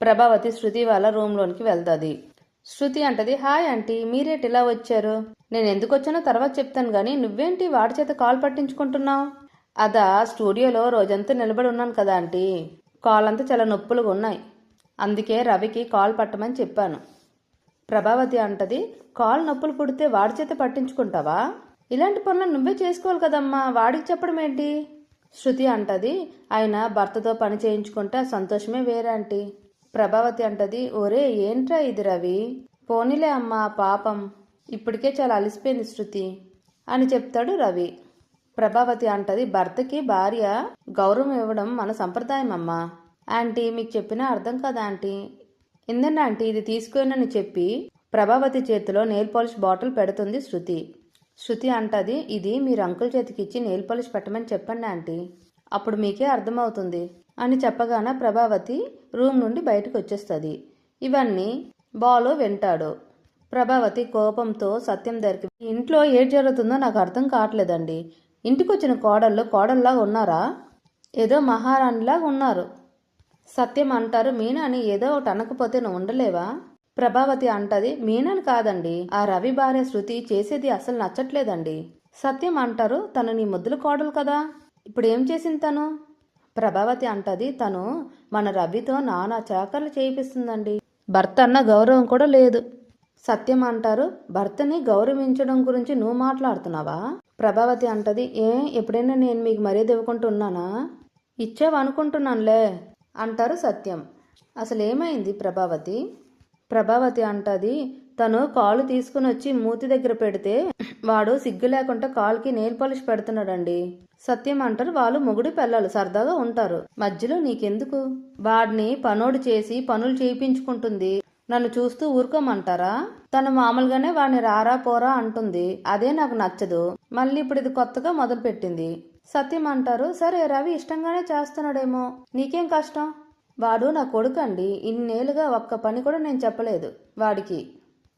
ప్రభావతి శృతి వాళ్ళ రూమ్లోనికి వెళ్తుంది. శృతి అంటది, హాయ్ ఆంటీ, మీరేటి ఇలా వచ్చారు? నేను ఎందుకు వచ్చానో తర్వాత చెప్తాను గానీ నువ్వేంటి వాడి చేత కాల్ పట్టించుకుంటున్నావు? అదా, స్టూడియోలో రోజంతా నిలబడి ఉన్నాను కదా ఆంటీ, కాల్ అంతా చాలా నొప్పులుగా ఉన్నాయి, అందుకే రవికి కాల్ పట్టమని చెప్పాను. ప్రభావతి అంటది, కాల్ నొప్పులు పుడితే వాడి చేత పట్టించుకుంటావా? ఇలాంటి పనులు నువ్వే చేసుకోవాలి కదమ్మా, వాడికి చెప్పడం ఏంటి? శృతి అంటది, ఆయన భర్తతో పని చేయించుకుంటే సంతోషమే వేరే ఆంటీ. ప్రభావతి అంటది, ఒరే ఏంట్రా ఇది రవి, పోనీలే అమ్మా పాపం, ఇప్పటికే చాలా అలసిపోయింది శృతి అని చెప్తాడు రవి. ప్రభావతి అంటది, భర్తకి భార్య గౌరవం ఇవ్వడం మన సంప్రదాయం అమ్మా. ఆంటీ మీకు చెప్పినా అర్థం కదా ఆంటీ, ఇందండి ఆంటీ ఇది తీసుకోనని చెప్పి ప్రభావతి చేతిలో నెయిల్ పాలిష్ బాటిల్ పెడుతుంది శృతి. శృతి అంటది, ఇది మీరు అంకుల్ చేతికిచ్చి నెయిల్ పాలిష్ పెట్టమని చెప్పండి ఆంటీ, అప్పుడు మీకే అర్థమవుతుంది అని చెప్పగానే ప్రభావతి రూమ్ నుండి బయటకు వచ్చేస్తుంది. ఇవన్నీ బాలు వింటాడు. ప్రభావతి కోపంతో సత్యం దగ్గరికి, ఇంట్లో ఏం జరుగుతుందో నాకు అర్థం కావట్లేదండి, ఇంటికొచ్చిన కోడళ్ళు కోడల్లా ఉన్నారా? ఏదో మహారాణిలా ఉన్నారు. సత్యం అంటారు, మీనాని ఏదో ఒకటి అనకపోతే నువ్వు ఉండలేవా? ప్రభావతి అంటది, మీనాని కాదండి, ఆ రవి భార్య శృతి చేసేది అసలు నచ్చట్లేదండి. సత్యం అంటారు, తను నీ ముద్దుల కోడలు కదా, ఇప్పుడు ఏం చేసింది తను? ప్రభావతి అంటది, తను మన రవితో నానా చాకర్లు చేయిస్తుందండి, భర్త అన్న గౌరవం కూడా లేదు. సత్యం అంటారు, భర్తని గౌరవించడం గురించి నువ్వు మాట్లాడుతున్నావా? ప్రభావతి అంటది, ఎప్పుడైనా నేను మీకు మర్యాద ఇవ్వకుంటున్నానా? ఇచ్చావనుకుంటున్నానులే అంటారు సత్యం. అసలు ఏమైంది ప్రభావతి? ప్రభావతి అంటది, తను కాలు తీసుకుని వచ్చి మూతి దగ్గర పెడితే వాడు సిగ్గు లేకుండా కాలుకి నెయిల్ పాలిష్ పెడుతున్నాడండి. సత్యం అంటారు, వాళ్ళు మొగుడు పిల్లలు సరదాగా ఉంటారు, మధ్యలో నీకెందుకు? వాడిని పనోడు చేసి పనులు చేయించుకుంటుంది, నన్ను చూస్తూ ఊరుకోమంటారా? తను మామూలుగానే వాడిని రారా పోరా అంటుంది, అదే నాకు నచ్చదు, మళ్ళీ ఇప్పుడు ఇది కొత్తగా మొదలుపెట్టింది. సత్యం అంటారు, సరే రవి ఇష్టంగానే చేస్తున్నాడేమో, నీకేం కష్టం? వాడు నా కొడుకు అండి, ఇన్నేళ్ళుగా ఒక్క పని కూడా నేను చెప్పలేదు వాడికి,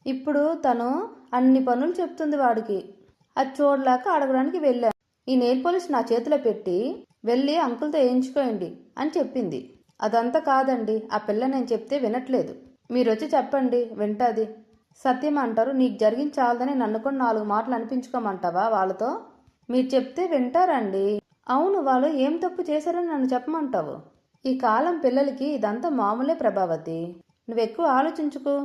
ఇప్పుడు తను అన్ని పనులు చెప్తుంది వాడికి, అది చూడలేక అడగడానికి వెళ్ళాను. ఈ నెయిల్ పాలిష్ నా చేతిలో పెట్టి వెళ్ళి అంకుల్తో వేయించుకోండి అని చెప్పింది. అదంతా కాదండి, ఆ పిల్ల నేను చెప్తే వినట్లేదు, మీరు వచ్చి చెప్పండి వింటాది. సత్యం అంటారు, నీకు జరిగింది చాలదని నన్ను కూడా 4 మాటలు అనిపించుకోమంటావా వాళ్ళతో? మీరు చెప్తే వింటారండి. అవును, వాళ్ళు ఏం తప్పు చేశారని నన్ను చెప్పమంటావు? ఈ కాలం పిల్లలకి ఇదంతా మామూలే ప్రభావతి, నువ్వెక్కువ ఆలోచించుకో.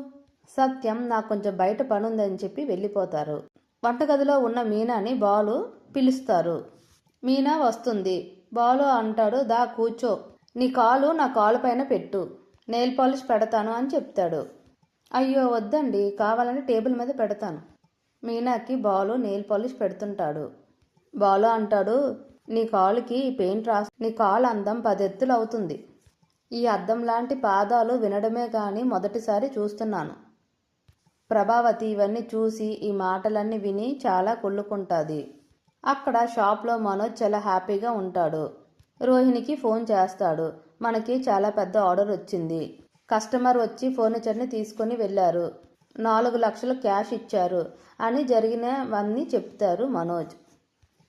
సత్యం, నాకు కొంచెం బయట పనుందని చెప్పి వెళ్ళిపోతారు. వంటగదిలో ఉన్న మీనాని బాలు పిలుస్తారు. మీనా వస్తుంది. బాలు అంటాడు, దా కూర్చో, నీ కాలు నా కాలు పైన పెట్టు, నెయిల్ పాలిష్ పెడతాను అని చెప్తాడు. అయ్యో వద్దండి, కావాలని టేబుల్ మీద పెడతాను. మీనాకి బాలు నెయిల్ పాలిష్ పెడుతుంటాడు. బాలు అంటాడు, నీ కాలుకి పెయింట్ రాసి నీ కాలు అందం 10 ఎత్తులు అవుతుంది, ఈ అద్దం లాంటి పాదాలు వినడమే కానీ మొదటిసారి చూస్తున్నాను. ప్రభావతి ఇవన్నీ చూసి ఈ మాటలన్నీ విని చాలా కుళ్ళుకుంటుంది. అక్కడ షాప్లో మనోజ్ చాలా హ్యాపీగా ఉంటాడు. రోహిణికి ఫోన్ చేస్తాడు, మనకి చాలా పెద్ద ఆర్డర్ వచ్చింది, కస్టమర్ వచ్చి ఫర్నిచర్ని తీసుకొని వెళ్ళారు, 4 లక్షలు క్యాష్ ఇచ్చారు అని జరిగినవన్నీ చెప్తారు మనోజ్.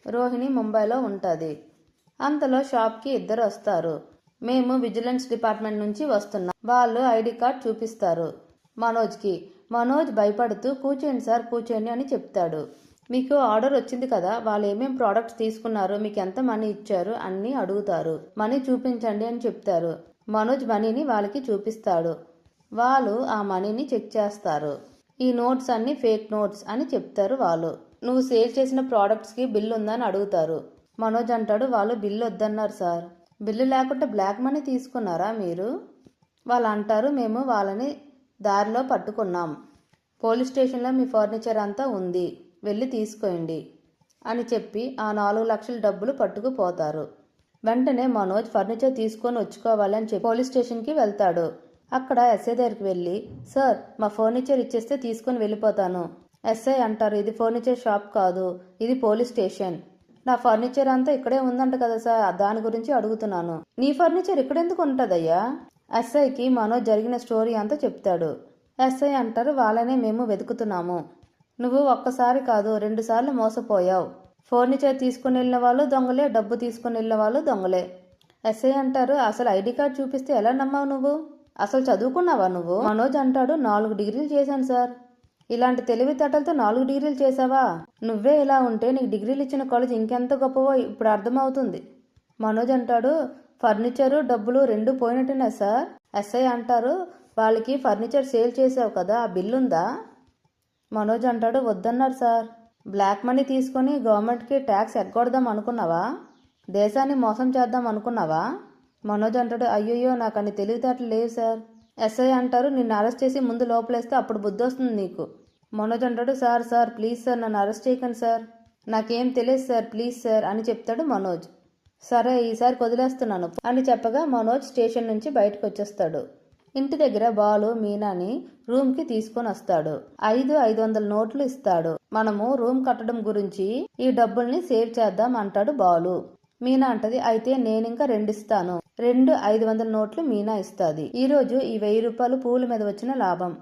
రోహిణి ముంబైలో ఉంటుంది. అంతలో షాప్కి 2 వస్తారు. మేము విజిలెన్స్ డిపార్ట్మెంట్ నుంచి వస్తున్నాం, వాళ్ళు ఐడి కార్డ్ చూపిస్తారు మనోజ్కి. మనోజ్ భయపడుతూ, కూర్చోండి సార్ కూర్చోండి అని చెప్తాడు. మీకు ఆర్డర్ వచ్చింది కదా, వాళ్ళు ఏమేం ప్రోడక్ట్స్ తీసుకున్నారు, మీకు ఎంత మనీ ఇచ్చారు అన్నీ అడుగుతారు, మనీ చూపించండి అని చెప్తారు. మనోజ్ మనీని వాళ్ళకి చూపిస్తాడు. వాళ్ళు ఆ మనీని చెక్ చేస్తారు. ఈ నోట్స్ అన్ని ఫేక్ నోట్స్ అని చెప్తారు వాళ్ళు. నువ్వు సేల్ చేసిన ప్రోడక్ట్స్కి బిల్లు ఉందని అడుగుతారు. మనోజ్ అంటాడు, వాళ్ళు బిల్లు వద్దన్నారు సార్. బిల్లు లేకుండా బ్లాక్ మనీ తీసుకున్నారా మీరు? వాళ్ళు అంటారు, మేము వాళ్ళని దారిలో పట్టుకున్నాం, పోలీస్ స్టేషన్లో మీ ఫర్నిచర్ అంతా ఉంది, వెళ్ళి తీసుకోండి అని చెప్పి ఆ 4 లక్షల డబ్బులు పట్టుకుపోతారు. వెంటనే మనోజ్ ఫర్నిచర్ తీసుకొని వచ్చుకోవాలని చెప్పి పోలీస్ స్టేషన్కి వెళ్తాడు. అక్కడ ఎస్ఐ దగ్గరికి వెళ్ళి, సార్ మా ఫర్నిచర్ ఇచ్చేస్తే తీసుకొని వెళ్ళిపోతాను. ఎస్ఐ అంటారు, ఇది ఫర్నిచర్ షాప్ కాదు, ఇది పోలీస్ స్టేషన్, నా ఫర్నిచర్ అంతా ఇక్కడే ఉందంట కదా సార్, దాని గురించి అడుగుతున్నాను, నీ ఫర్నిచర్ ఇక్కడెందుకు ఉంటుందయ్యా? ఎస్ఐకి మనోజ్ జరిగిన స్టోరీ అంతా చెప్తాడు. ఎస్ఐ అంటారు, వాళ్ళనే మేము వెతుకుతున్నాము, నువ్వు ఒక్కసారి కాదు 2 సార్లు మోసపోయావు, ఫర్నిచర్ తీసుకుని వెళ్ళిన వాళ్ళు దొంగలే, డబ్బు తీసుకుని వెళ్ళిన వాళ్ళు దొంగలే. ఎస్ఐ అంటారు, అసలు ఐడి కార్డ్ చూపిస్తే ఎలా నమ్మావు నువ్వు అసలు చదువుకున్నావా నువ్వు? మనోజ్ అంటాడు, 4 డిగ్రీలు చేశాను సార్. ఇలాంటి తెలివితేటలతో 4 డిగ్రీలు చేసావా? నువ్వే ఇలా ఉంటే నీకు డిగ్రీలు ఇచ్చిన కాలేజ్ ఇంకెంత గొప్పవో ఇప్పుడు అర్థమవుతుంది. మనోజ్ అంటాడు, ఫర్నిచరు డబ్బులు 2 పోయినట్టునే సార్. ఎస్ఐ అంటారు, వాళ్ళకి ఫర్నిచర్ సేల్ చేసావు కదా, ఆ బిల్లుందా? మనోజ్ అంటాడు, వద్దన్నారు సార్. బ్లాక్ మనీ తీసుకొని గవర్నమెంట్కి ట్యాక్స్ ఎగ్గొడదాం అనుకున్నావా? దేశాన్ని మోసం చేద్దాం అనుకున్నావా? మనోజ్ అంటాడు, అయ్యయ్యో నాకు అన్ని తెలివితేటలు లేవు సార్. ఎస్ఐ అంటారు, నిన్ను అరెస్ట్ చేసి ముందు లోపలేస్తే అప్పుడు బుద్ధి వస్తుంది నీకు. మనోజ్ అంటాడు, సార్ సార్ ప్లీజ్ సార్ నన్ను అరెస్ట్ చేయకండి సార్, నాకేం తెలియదు సార్, ప్లీజ్ సార్ అని చెప్తాడు మనోజ్. సరే ఈసారి వదిలేస్తున్నాను అని చెప్పగా మనోజ్ స్టేషన్ నుంచి బయటకు వచ్చేస్తాడు. ఇంటి దగ్గర బాలు మీనాని రూమ్కి తీసుకొని వస్తాడు. 500 నోట్లు ఇస్తాడు. మనము రూమ్ కట్టడం గురించి ఈ డబ్బుల్ని సేవ్ చేద్దాం అంటాడు బాలు. మీనా అంటది, అయితే నేనింకా 2 ఇస్తాను. 2 500 నోట్లు మీనా ఇస్తాది. ఈరోజు ఈ 1000 రూపాయలు పువ్వుల మీద వచ్చిన లాభం.